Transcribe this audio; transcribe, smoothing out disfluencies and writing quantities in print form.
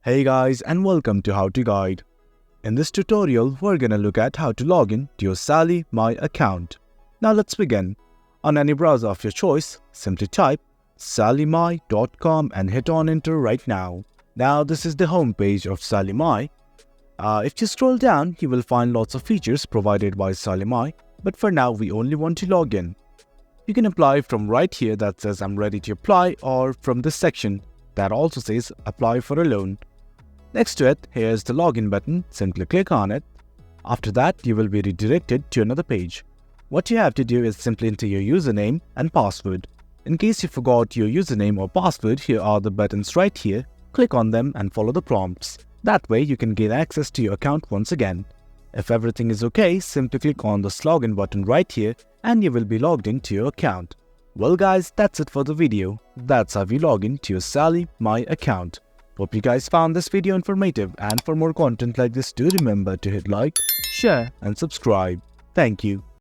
Hey guys, and welcome to How to Guide. In this tutorial, we're gonna look at how to log in to your Sallie Mae account. Now let's begin. On any browser of your choice, simply type salliemae.com and hit on enter right now. Now this is the home page of Sallie Mae. If you scroll down, you will find lots of features provided by Sallie Mae, but for now we only want to log in. You can apply from right here that says I'm ready to apply, or from this section that also says apply for a loan. Next to it, here's the login button. Simply click on it. After that, you will be redirected to another page. What you have to do is simply enter your username and password. In case you forgot your username or password, here are the buttons right here. Click on them and follow the prompts. That way you can gain access to your account once again. If everything is okay, simply click on this login button right here and you will be logged into your account. Well guys, that's it for the video. That's how you log in to your Sallie Mae account. Hope you guys found this video informative, and for more content like this, do remember to hit like, share and subscribe. Thank you.